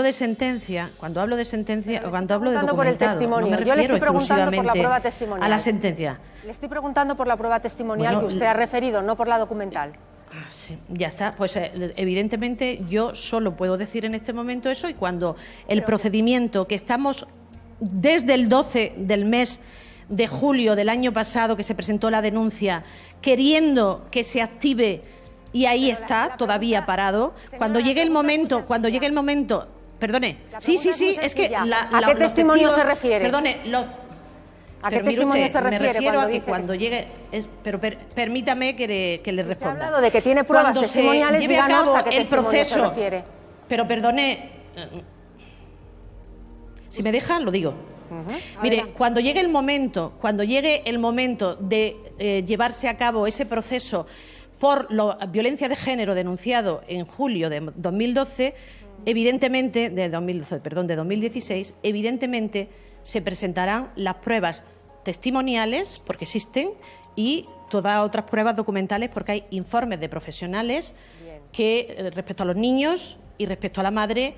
J: de sentencia, cuando hablo de documentado,
F: por el testimonio.
J: no me
F: Yo le estoy
J: refiero
F: preguntando por la prueba
J: exclusivamente
F: testimonial.
J: a la sentencia.
F: Le estoy preguntando por la prueba testimonial que usted ha referido, no por la documental.
J: Sí, ya está. Pues evidentemente yo solo puedo decir en este momento eso, y cuando el procedimiento que estamos desde el 12 del mes de julio del año pasado, que se presentó la denuncia, queriendo que se active, y ahí está todavía parado, cuando llegue el momento, perdone, sí, es que
F: ¿a qué testimonio se refiere?
J: Perdone,
F: ¿a qué testimonio se refiere?
J: Me refiero a que cuando llegue, pero permítame que le responda.
F: Usted ha hablado de que tiene pruebas testimoniales, díganos a qué testimonio se refiere.
J: Pero perdone, si me dejan, lo digo. Mire, cuando llegue el momento de llevarse a cabo ese proceso por la violencia de género denunciado en julio de 2012, evidentemente, de 2016, evidentemente se presentarán las pruebas testimoniales, porque existen, y todas otras pruebas documentales, porque hay informes de profesionales que, respecto a los niños y respecto a la madre,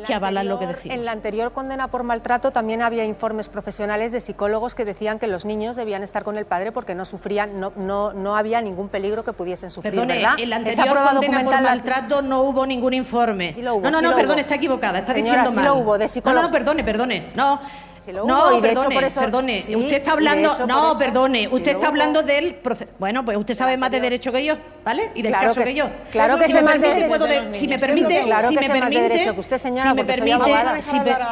J: que avalan lo que decimos.
F: En la anterior condena por maltrato también había informes profesionales de psicólogos que decían que los niños debían estar con el padre porque no sufrían, no había ningún peligro que pudiesen sufrir.
J: Perdone,
F: ¿verdad?
J: en la anterior condena por maltrato no hubo ningún informe.
F: Sí lo hubo,
J: no, perdone, está equivocada, está diciendo mal.
F: Sí lo hubo, de psicólogo.
J: No, perdone. No, perdone.
F: Sí,
J: usted está hablando, usted está hablando
F: de
J: del proceso. Bueno, pues usted sabe más de derecho que yo, ¿vale? Y del
F: claro
J: caso que yo.
F: Claro que sé más de derecho.
J: Si me permite,
F: claro que sé más de derecho que usted, señora, porque soy abogada.
A: Vamos a dejar hablar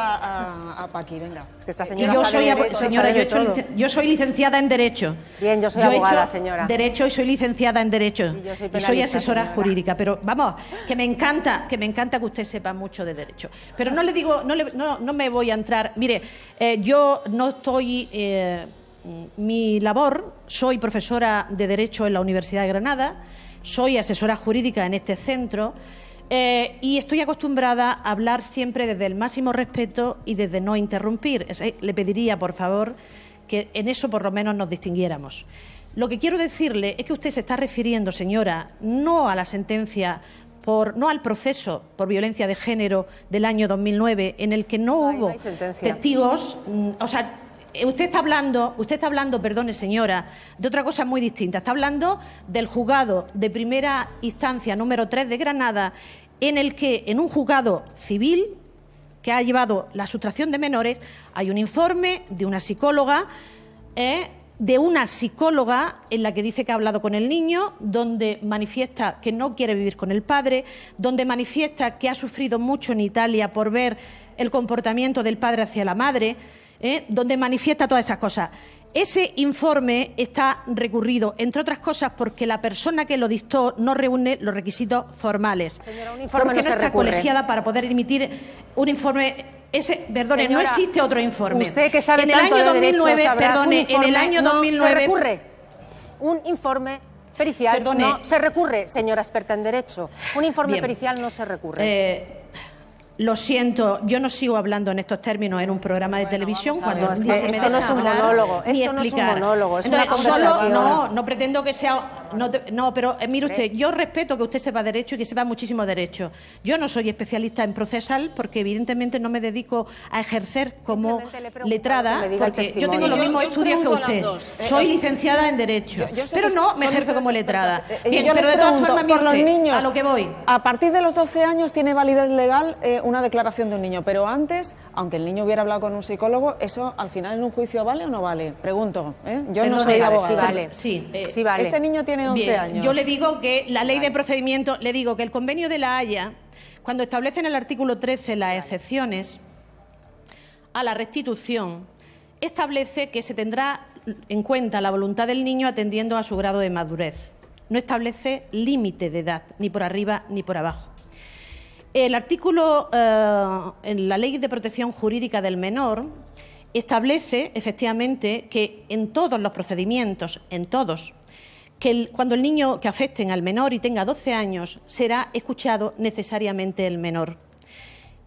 A: a Paqui, venga.
F: Que esta señora
J: yo soy licenciada en Derecho.
F: Bien, yo soy abogada, señora.
J: Derecho y soy licenciada en Derecho. Y soy asesora jurídica. Pero vamos, que me encanta que usted sepa mucho de Derecho. Pero no le digo, no me voy a entrar. Mire, yo no estoy... mi labor, soy profesora de Derecho en la Universidad de Granada, soy asesora jurídica en este centro. Y estoy acostumbrada a hablar siempre desde el máximo respeto y desde no interrumpir. Le pediría, por favor, que en eso por lo menos nos distinguiéramos. Lo que quiero decirle es que usted se está refiriendo, señora, no a la sentencia, no al proceso por violencia de género del año 2009, en el que no hubo testigos. O sea, usted está hablando, perdone señora, de otra cosa muy distinta. Está hablando del juzgado de primera instancia número 3 de Granada, en el que, en un juzgado civil que ha llevado la sustracción de menores, hay un informe de una psicóloga, en la que dice que ha hablado con el niño, donde manifiesta que no quiere vivir con el padre, donde manifiesta que ha sufrido mucho en Italia por ver el comportamiento del padre hacia la madre, donde manifiesta todas esas cosas. Ese informe está recurrido, entre otras cosas, porque la persona que lo dictó no reúne los requisitos formales.
F: Señora, un informe
J: porque
F: no se
J: está
F: recurre.
J: colegiada para poder emitir un informe. Perdone,
F: señora,
J: no existe otro informe.
F: Usted que sabe
J: en el
F: tanto
J: año
F: de
J: 2009,
F: derecho, sabrá
J: perdone,
F: un informe
J: en el año 2009
F: no se recurre. Un informe pericial no se recurre, señora experta en derecho. Un informe pericial no se recurre.
J: Lo siento, yo no sigo hablando en estos términos en un programa de televisión cuando
I: es que esto no es un monólogo, esto no es un monólogo, es una conversación.
J: No pretendo que sea... No, pero mire usted, yo respeto que usted sepa derecho y que sepa muchísimo derecho. Yo no soy especialista en procesal porque evidentemente no me dedico a ejercer como letrada, porque yo tengo los mismos estudios que usted. Soy licenciada en Derecho, pero no me ejerzo como letrada. Bien, pero de todas formas,
A: por los niños,
J: a lo que voy.
A: A partir de los 12 años tiene validez legal una declaración de un niño, pero antes, aunque el niño hubiera hablado con un psicólogo, ¿eso al final en un juicio vale o no vale? Pregunto, ¿eh? Yo no soy abogada.
J: Sí,
I: vale.
A: Este niño tiene 11 años.
J: Yo le digo que la ley de procedimiento, le digo que el convenio de La Haya, cuando establece en el artículo 13 las excepciones a la restitución, establece que se tendrá en cuenta la voluntad del niño atendiendo a su grado de madurez. No establece límite de edad, ni por arriba ni por abajo. El artículo en la Ley de Protección Jurídica del Menor establece, efectivamente, que en todos los procedimientos, en todos, que cuando el niño que afecten al menor y tenga 12 años, será escuchado necesariamente el menor.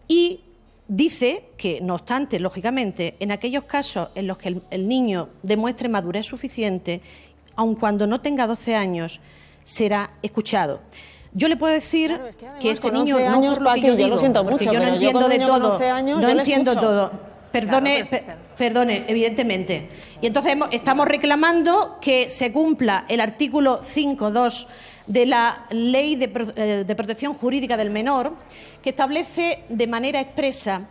J: Y dice que, no obstante, lógicamente, en aquellos casos en los que el niño demuestre madurez suficiente, aun cuando no tenga 12 años, será escuchado. Yo le puedo decir que este niño, no por lo que yo digo,
A: lo siento mucho,
J: porque yo no entiendo de todo, no entiendo todo. Perdone,
A: claro,
J: perdone, evidentemente. Y entonces estamos reclamando que se cumpla el artículo 5.2 de la Ley de Protección Jurídica del Menor, que establece de manera expresa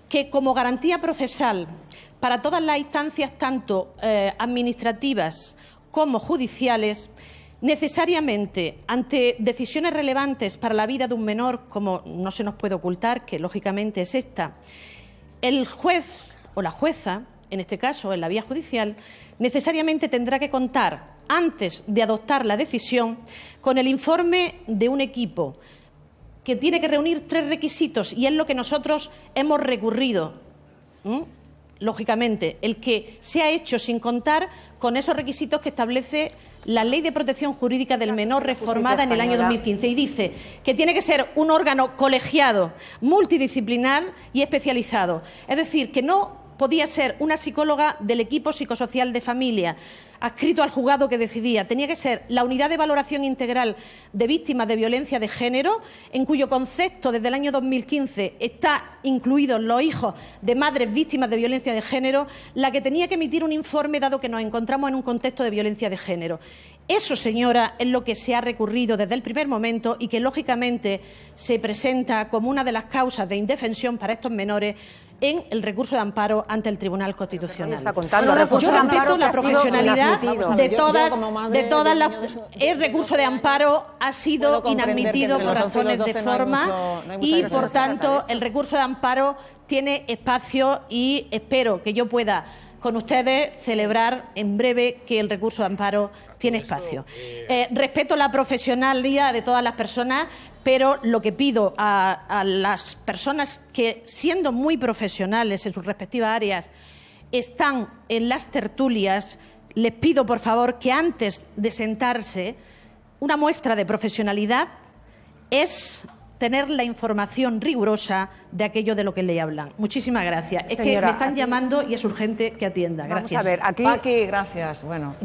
J: que como garantía procesal para todas las instancias, tanto administrativas como judiciales, necesariamente ante decisiones relevantes para la vida de un menor, como no se nos puede ocultar, que lógicamente es esta, el juez o la jueza, en este caso en la vía judicial, necesariamente tendrá que contar, antes de adoptar la decisión, con el informe de un equipo que tiene que reunir 3 requisitos y es lo que nosotros hemos recurrido. Lógicamente, el que se ha hecho sin contar con esos requisitos que establece la Ley de Protección Jurídica del Menor reformada en el año 2015 y dice que tiene que ser un órgano colegiado, multidisciplinar y especializado. Es decir, que no podía ser una psicóloga del equipo psicosocial de familia adscrito al juzgado que decidía. Tenía que ser la Unidad de Valoración Integral de Víctimas de Violencia de Género, en cuyo concepto desde el año 2015 está incluidos los hijos de madres víctimas de violencia de género, la que tenía que emitir un informe dado que nos encontramos en un contexto de violencia de género. Eso, señora, es lo que se ha recurrido desde el primer momento y que, lógicamente, se presenta como una de las causas de indefensión para estos menores en el recurso de amparo ante el Tribunal Constitucional.
I: Está contando,
J: yo respeto la profesionalidad de todas las... El recurso de amparo ha sido inadmitido por razones de forma y, por tanto, el recurso de amparo tiene espacio y espero que yo pueda con ustedes celebrar en breve que el recurso de amparo tiene espacio. Respeto la profesionalidad de todas las personas, pero lo que pido a las personas que, siendo muy profesionales en sus respectivas áreas, están en las tertulias, les pido, por favor, que antes de sentarse, una muestra de profesionalidad es tener la información rigurosa de aquello de lo que le hablan. Muchísimas gracias. Es que me están llamando y es urgente que atienda. Gracias.
I: Vamos a ver, aquí...
A: Paqui, gracias. Bueno,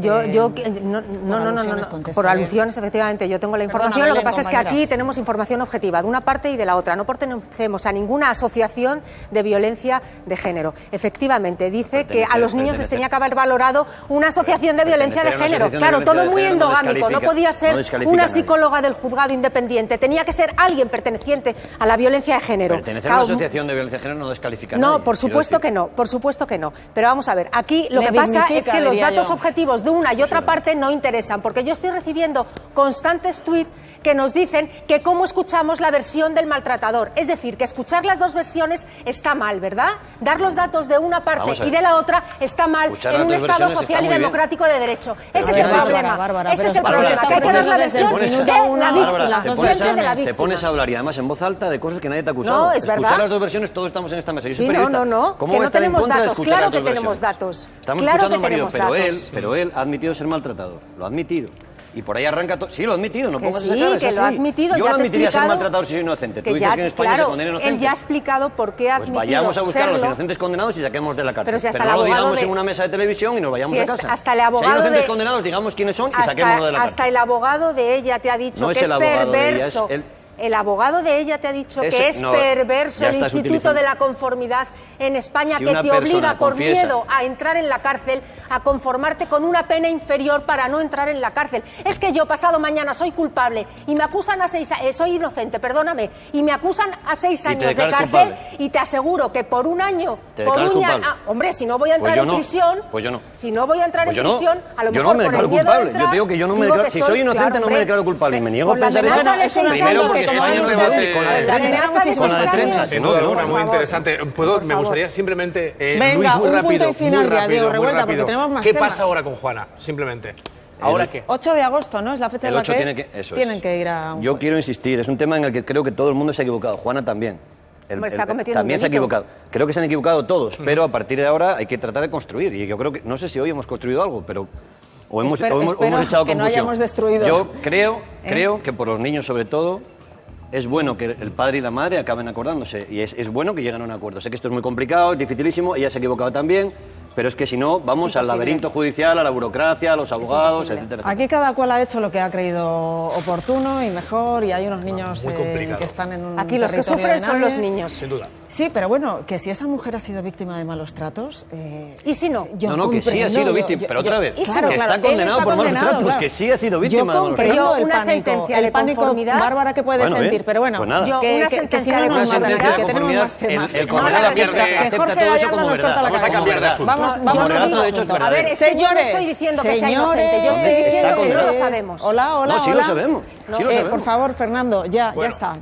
I: por alusiones, efectivamente, yo tengo la información. Lo que pasa es que aquí tenemos información objetiva de una parte y de la otra. No pertenecemos a ninguna asociación de violencia de género. Efectivamente, dice que a los niños les tenía que haber valorado una asociación de violencia de género. Claro, todo muy endogámico. No podía ser una psicóloga del juzgado independiente. Tenía que ser alguien perteneciente a la violencia de género.
H: Pertenecer a una asociación de violencia de género no descalifica a nadie.
I: No, por supuesto que no, por supuesto que no. Pero vamos a ver, aquí lo que pasa es que los datos objetivos de una y otra parte no interesan, porque yo estoy recibiendo constantes tuits que nos dicen que cómo escuchamos la versión del maltratador. Es decir, que escuchar las dos versiones está mal, ¿verdad? Dar los datos de una parte y de la otra está mal en un Estado social y democrático de derecho. Ese es el problema. Ese es el problema, que hay que dar la versión de la víctima, siempre de la víctima.
H: Te pones a hablar y además en voz alta de cosas que nadie te ha acusado.
I: No, es verdad.
H: Escuchar las dos versiones, todos estamos en esta mesa. Yo soy
I: periodista. No,
H: ¿Cómo
I: que
H: va a
I: no
H: estar en
I: tenemos
H: contra de
I: datos.
H: escuchar
I: Claro
H: las dos
I: que tenemos
H: versiones?
I: datos.
H: Estamos
I: Claro
H: escuchando
I: que
H: a un marido,
I: tenemos datos.
H: pero él ha admitido ser maltratador. Lo ha admitido. Y por ahí arranca todo. Sí, lo ha admitido, no
I: Que
H: pongas
I: sí,
H: esa cara,
I: que
H: es
I: lo ha
H: así.
I: admitido,
H: Yo
I: ya
H: no
I: te he
H: admitiría ser
I: explicado
H: maltratado si soy inocente. Tú
I: que
H: dices
I: ya,
H: que en España se
I: claro,
H: condena inocentes.
I: él ya ha explicado por qué ha
H: Pues
I: admitido
H: vayamos a buscar a los
I: serlo.
H: inocentes condenados y saquemos de la cárcel.
I: Pero si hasta
H: no
I: el
H: lo
I: abogado
H: digamos
I: de-
H: en una mesa de televisión y nos vayamos
I: Si
H: a
I: es-
H: casa.
I: hasta el
H: Si hay
I: abogado
H: inocentes
I: de-
H: condenados, digamos quiénes son y saquémoslo de la
I: Hasta
H: cárcel.
I: el abogado de ella te ha dicho
H: No
I: que
H: es
I: es
H: el abogado de ella,
I: perverso.
H: es el-
I: El abogado de ella te ha dicho
H: Ese-
I: que es
H: no,
I: perverso
H: ya
I: el
H: estás
I: Instituto
H: utilizando.
I: de la Conformidad en España,
H: Si
I: que
H: una
I: te obliga
H: persona
I: por
H: confiesa-
I: miedo a entrar en la cárcel a conformarte con una pena inferior para no entrar en la cárcel. Es que yo pasado mañana soy culpable y me acusan a soy inocente, perdóname, y me acusan a 6
H: te
I: años de
H: declaras
I: cárcel
H: culpable.
I: y te aseguro que por un año,
H: ¿Te
I: por
H: declaras
I: un
H: culpable?
I: hombre, si no voy a entrar
H: Pues yo
I: en
H: no.
I: prisión,
H: Pues yo no.
I: si no voy a entrar
H: Pues
I: en
H: yo no.
I: prisión, a lo
H: Yo
I: mejor
H: no me
I: por el
H: declaro
I: miedo de
H: culpable.
I: entrar,
H: Yo te digo que yo no me
I: digo
H: declaro.
I: que
H: Si soy inocente,
I: claro,
H: no me
I: hombre,
H: declaro culpable y me niego a
I: con la
H: pensar eso.
I: amenaza de 6
H: Primero
I: años,
H: porque
I: que
H: España
I: son
H: no
I: ustedes.
H: debate con la de
I: La
H: 30.
I: amenaza de
H: Con la de
I: 6
H: 30,
I: años.
H: que
B: Sin
H: no,
B: duda
H: que no,
B: alguna,
H: por
B: muy
H: favor.
B: interesante.
A: Venga,
B: Me gustaría simplemente,
A: Venga,
B: Luis, muy
A: un punto
B: rápido,
A: y final ya, Diego
B: muy
A: Revuelta, porque
B: rápido.
A: tenemos más
B: ¿Qué
A: temas.
B: pasa ahora con Juana? Simplemente. ¿Ahora qué?
A: 8 de agosto, ¿no? Es la fecha
H: El
A: en la
H: 8
A: que
H: tiene que... Eso es.
A: tienen que ir a un
H: Yo
A: juez.
H: quiero insistir, es un tema en el que creo que todo el mundo se ha equivocado. Juana también.
I: Hombre, está cometiendo
H: también
I: un
H: se ha
I: delito.
H: equivocado. Creo que se han equivocado todos, pero a partir de ahora hay que tratar de construir. Y yo creo que, no sé si hoy hemos construido algo, pero... O hemos,
A: Espero
H: o hemos echado
A: que no
H: confusión.
A: hayamos destruido.
H: Yo creo que por los niños sobre todo es bueno que el padre y la madre acaben acordándose. Y es bueno que lleguen a un acuerdo. Sé que esto es muy complicado, es dificilísimo, ella se ha equivocado también, pero es que si no, vamos al laberinto judicial, a la burocracia, a los abogados, etcétera.
A: Aquí cada cual ha hecho lo que ha creído oportuno y mejor, y hay unos niños
B: muy complicado.
A: que están en un
I: Aquí los que
A: territorio
I: sufren
A: de
I: son
A: nadie.
I: los niños.
B: Sin duda.
A: Sí, pero bueno, que si esa mujer ha sido víctima de malos tratos...
I: ¿Y si no?
A: yo
H: No, que sí ha
A: comprendo,
H: sido
A: yo-
H: víctima,
A: yo-
H: pero otra vez,
A: claro,
H: que está
A: él
H: condenado por malos
A: condenado,
H: tratos,
A: claro.
H: que sí ha sido víctima de
A: Yo
H: malos
A: comprendo
I: tratos.
A: el
I: Una
A: pánico,
I: sentencia de
A: el pánico,
I: conformidad.
A: Bárbara, que puede
H: Bueno,
A: sentir,
H: bien,
A: pero bueno,
H: pues nada.
I: Yo,
A: que
I: una
A: si
I: sentencia
A: no
I: de
A: nos
H: Una
A: matan
H: sentencia
A: aquí,
H: de
A: que tenemos
H: conformidad,
A: más temas.
H: el
I: No,
H: condenado
I: no,
H: acepta
I: que
H: acepta
A: Jorge
H: todo eso
A: Gallardo
H: como
A: nos corta
H: verdad.
A: la
B: Vamos a
A: cabeza.
B: cambiar de asunto.
A: Vamos
H: Como
A: a
H: relato de
A: otro
H: hechos
A: asunto.
H: verdaderos.
I: A ver, es que yo no
A: Señores,
I: estoy diciendo que sea inocente, yo estoy
A: señores,
I: diciendo que no lo
H: condenado.
I: sabemos.
A: Hola, hola,
H: No, sí
A: hola.
H: lo sabemos, sí lo sabemos.
A: Por favor, Fernando, ya
B: Bueno.
A: está.